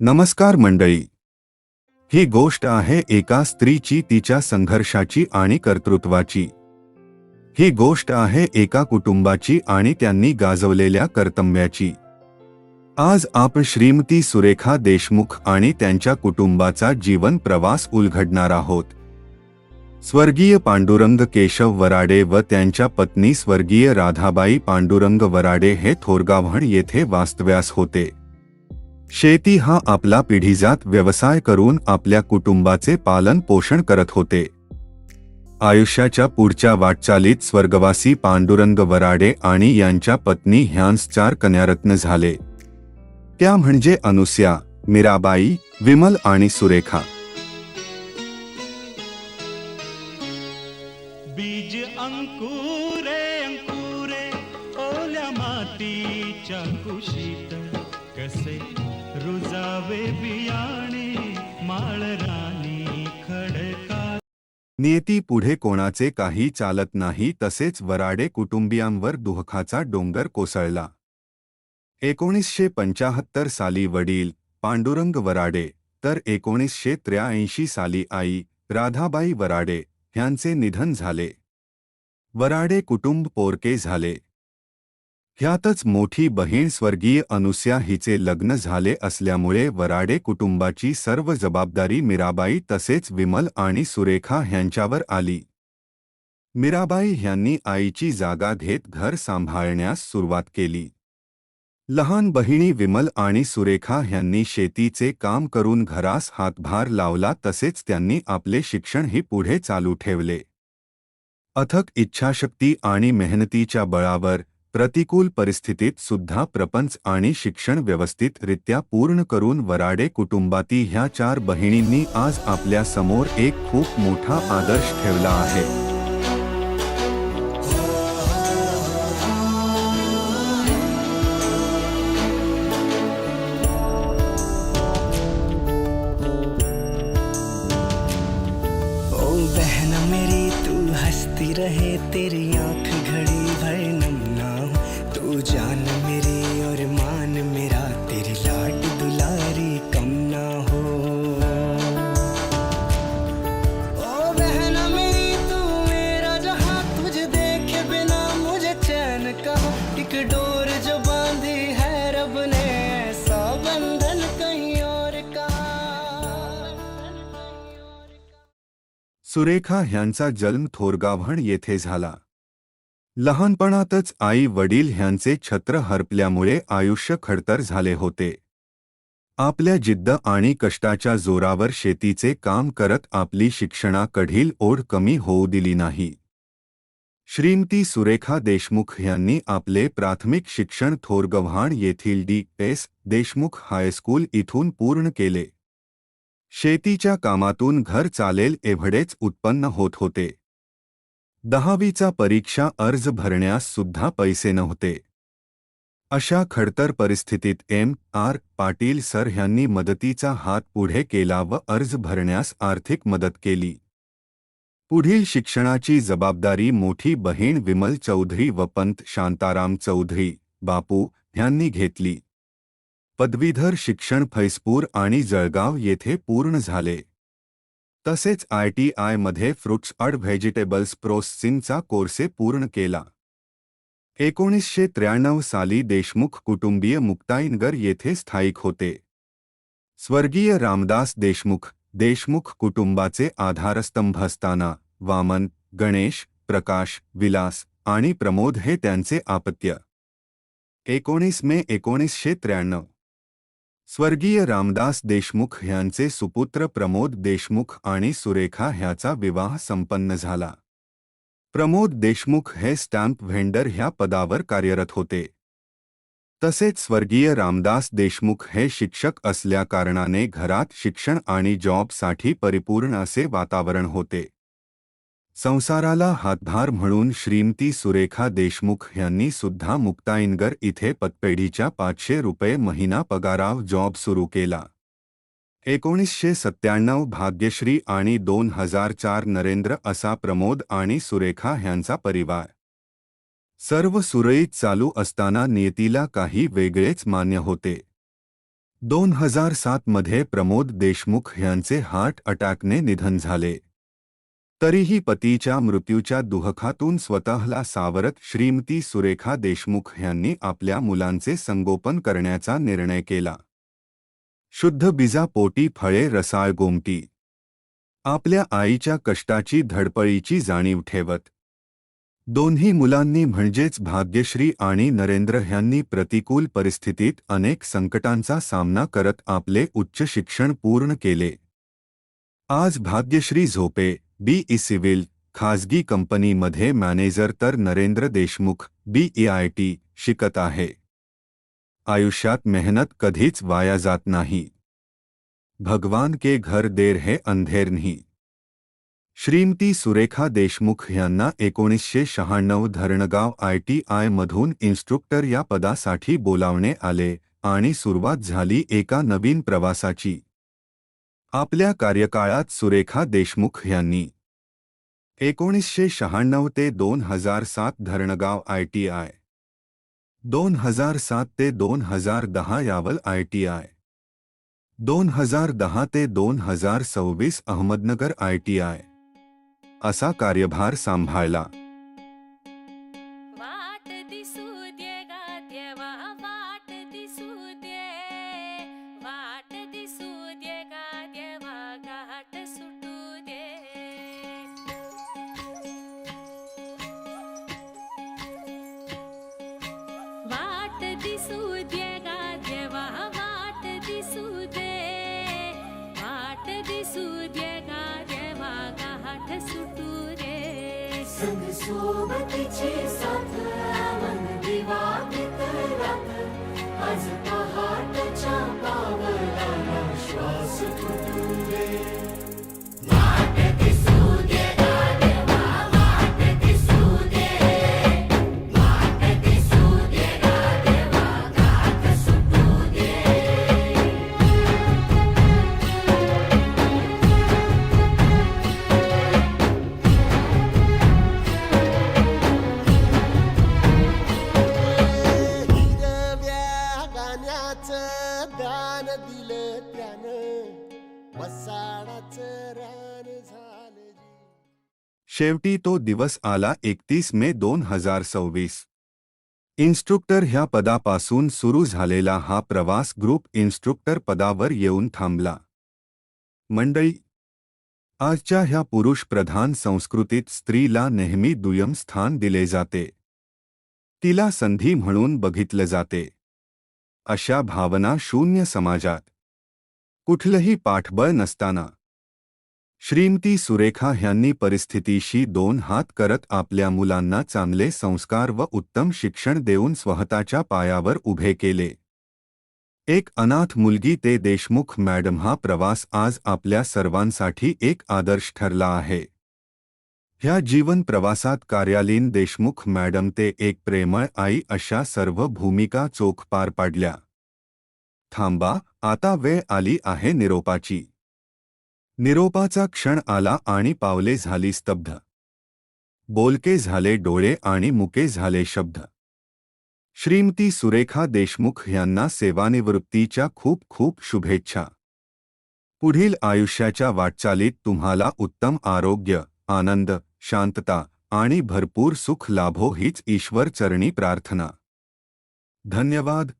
नमस्कार मंडळी. ही गोष्ट आहे एका स्त्रीची, तिच्या संघर्षाची आणि कर्तृत्वाची. ही गोष्ट आहे एका कुटुंबाची आणि त्यांनी गाजवलेल्या कर्तव्याची. आज आपण श्रीमती सुरेखा देशमुख आणि त्यांच्या कुटुंबाचा जीवन प्रवास उलगडणार आहोत. स्वर्गीय पांडुरंग केशव वराडे व त्यांच्या पत्नी स्वर्गीय राधाबाई पांडुरंग वराडे हे थोरगावहण येथे वास्तव्यास होते. शेती हा आपला पिढीजात व्यवसाय करून आपल्या कुटुंबाचे पालन पोषण करत होते. आयुष्याच्या पुढच्या वाटचालीत स्वर्गवासी पांडुरंग वराडे आणि यांच्या पत्नी ह्यांस 4 कन्यारत्न झाले. त्या म्हणजे अनुसया, मीराबाई, विमल आणि सुरेखा. बीज अंकुरे अंकुरे ओल्या मातीच्या कुशीत कसे रुजावे बियाणे माळरानी खडका. नियती पुढे कोणाचे काही चालत नाही, तसेच वराडे कुटुंबियांवर दुःखाचा डोंगर कोसळला. 1975 साली वडील पांडुरंग वराडे तर 1983 साली आई राधाबाई वराडे ह्यांचे निधन झाले. वराडे कुटुंब पोरके झाले. ह्यातच मोठी बहीण स्वर्गीय अनुसया हिचे लग्न झाले असल्यामुळे वराडे कुटुंबाची सर्व जबाबदारी मीराबाई तसेच विमल आणि सुरेखा ह्यांच्यावर आली. मीराबाई ह्यांनी आईची जागा घेत घर सांभाळण्यास सुरुवात केली. लहान बहिणी विमल आणि सुरेखा ह्यांनी शेतीचे काम करून घरास हातभार लावला, तसेच त्यांनी आपले शिक्षणही पुढे चालू ठेवले. अथक इच्छाशक्ती आणि मेहनतीच्या बळावर प्रतिकूल परिस्थितीत सुद्धा प्रपंच आणि शिक्षण व्यवस्थितरित्या पूर्ण करून वराडे कुटुंबाती ह्या 4 बहिणींनी आज आपल्या समोर एक खूप मोठा आदर्श ठेवला आहे. बहना मेरी तू हंसती रहे, तेरी आंख घड़ी भर नम ना हो. तू जान मेरी और मान मेरा, तेरी लाड दुलारी कम ना हो. ओ बहना मेरी तू मेरा जहां, तुझे देखे बिना मुझे चैन कहाँ. एक डोर जो बांधी है रब ने, ऐसा बंधन कहीं और का. सुरेखा ह्यांचा जन्म थोरगावहण येथे झाला. लहानपणातच आई वडील ह्यांचे छत्र हरपल्यामुळे आयुष्य खडतर झाले होते. आपल्या जिद्द आणि कष्टाच्या जोरावर शेतीचे काम करत आपली शिक्षणाकडील ओढ कमी होऊ दिली नाही. श्रीमती सुरेखा देशमुख ह्यांनी आपले प्राथमिक शिक्षण थोरगव्हाण येथील डी.एस. देशमुख हायस्कूल इथून पूर्ण केले. शेतीच्या कामातून घर चालेल एवढेच उत्पन्न होत होते. 10वीचा परीक्षा अर्ज भरण्यास सुद्धा पैसे नव्हते. अशा खडतर परिस्थितीत M.R. पाटील सर ह्यांनी मदतीचा हात पुढे केला व अर्ज भरण्यास आर्थिक मदत केली. पुढील शिक्षणाची जबाबदारी मोठी बहीण विमल चौधरी व पंत शांताराम चौधरी बापू ह्यांनी घेतली. पदवीधर शिक्षण फैजपूर आणि जळगाव येथे पूर्ण झाले. तसेच ITI मध्ये फ्रुट्स अँड व्हेजिटेबल्स प्रोसेसिंगचा कोर्स पूर्ण केला. 1993 साली देशमुख कुटुंबीय मुक्ताईनगर येथे स्थायिक होते. स्वर्गीय रामदास देशमुख कुटुंबाचे आधारस्तंभ असताना वामन, गणेश, प्रकाश, विलास आणि प्रमोद हे त्यांचे अपत्य. 19 मे 1993 स्वर्गीय रामदास देशमुख ह्यांचे सुपुत्र प्रमोद देशमुख आणि सुरेखा ह्याचा विवाह संपन्न झाला. प्रमोद देशमुख हे स्टॅम्प व्हेंडर ह्या पदावर कार्यरत होते. तसेच स्वर्गीय रामदास देशमुख हे शिक्षक असल्या कारणाने घरात शिक्षण आणि जॉबसाठी परिपूर्ण असे वातावरण होते. संसाराला हातभार म्हणून श्रीमती सुरेखा देशमुख ह्यांनी सुद्धा मुक्ताईनगर इथे पतपेढीच्या 500 रुपये महिना पगाराव जॉब सुरू केला. 1997 भाग्यश्री आणि 2004 नरेंद्र असा प्रमोद आणि सुरेखा ह्यांचा परिवार. सर्व सुरळीत चालू असताना नियतीला काही वेगळेच मान्य होते. 2007 मध्ये प्रमोद देशमुख यांचे हार्ट अटॅकने निधन झाले. तरीही पतीच्या मृत्यूच्या दुःखातून स्वतःला सावरत श्रीमती सुरेखा देशमुख यांनी आपल्या मुलांचे संगोपन करण्याचा निर्णय केला. शुद्ध बीजापोटी फळे रसाळ गोमटी. आपल्या आईच्या कष्टाची धडपडीची जाणीव ठेवत दोन्ही मुलांनी म्हणजेच भाग्यश्री आणि नरेंद्र यांनी प्रतिकूल परिस्थितीत अनेक संकटांचा सामना करत आपले उच्च शिक्षण पूर्ण केले. आज भाग्यश्री झोपे BE सिव्हिल खाजगी कंपनीमध्ये मॅनेजर तर नरेंद्र देशमुख BEIT शिकत आहे. आयुष्यात मेहनत कधीच वाया जात नाही. भगवान के घर देर है अंधेर नहीं. श्रीमती सुरेखा देशमुख यांना 1996 धरणगाव ITI मधून इन्स्ट्रक्टर या पदासाठी बोलावणे आले आणि सुरुवात झाली एका नवीन प्रवासाची. आपल्या कार्यकाळात सुरेखा देशमुख यांनी 1996 ते 2007 धरणगाव ITI, 2007 ते 2010 यावल ITI, 2010 ते 2026 अहमदनगर ITI असा कार्यभार सांभाळला. वाट दिसू दे गा देवा, वाट दिसू दे, वाट दिसू दे गा देवा, घाट सुटू दे. वाट दिसू दे गा देवा, वाट दिसू दे, वाट दिसू दे गा देवा, घाट सुटू दे. संग सोबतीची साथ मन दिवा रात, आज पहाटच्या पावलाला श्वास फुटू दे. वाट दिसू दे गा देवा, वाट दिसू दे, वाट दिसू दे गा देवा, घाट सुटू दे. हिरव्या गाण्याचं दान दिलं त्यानं, वसाडाचं रान झालं जी. शेवटी तो दिवस आला 31 मे 2026. इन्स्ट्रक्टर ह्या पदापासून सुरू झालेला हा प्रवास ग्रुप इन्स्ट्रक्टर पदावर येऊन थांबला. मंडळी, आजच्या ह्या पुरुषप्रधान संस्कृतीत स्त्रीला नेहमी दुय्यम स्थान दिले जाते. तिला संधी म्हणून बघितलं जाते. अशा भावना शून्य समाजात कुठलंही पाठबळ नसताना श्रीमती सुरेखा यांनी परिस्थितीशी 2 हात करत आपल्या मुलांना चांगले संस्कार व उत्तम शिक्षण देऊन स्वतःच्या पायावर उभे केले. एक अनाथ मुलगी ते देशमुख मॅडम हा प्रवास आज आपल्या सर्वांसाठी एक आदर्श ठरला आहे. ह्या जीवन प्रवासात कार्यालीन देशमुख मॅडम ते एक प्रेमळ आई अशा सर्व भूमिका चोख पार पाडल्या. थांबा, आता वेळ आली आहे निरोपाची. निरोपाचा क्षण आला आणि पावले झाली स्तब्ध. बोलके झाले डोळे आणि मुके झाले शब्द. श्रीमती सुरेखा देशमुख यांना सेवानिवृत्तीच्या खूप खूप शुभेच्छा. पुढील आयुष्याच्या वाटचालीत तुम्हाला उत्तम आरोग्य, आनंद, शांतता आणि भरपूर सुख लाभो हीच ईश्वर चरणी प्रार्थना. धन्यवाद.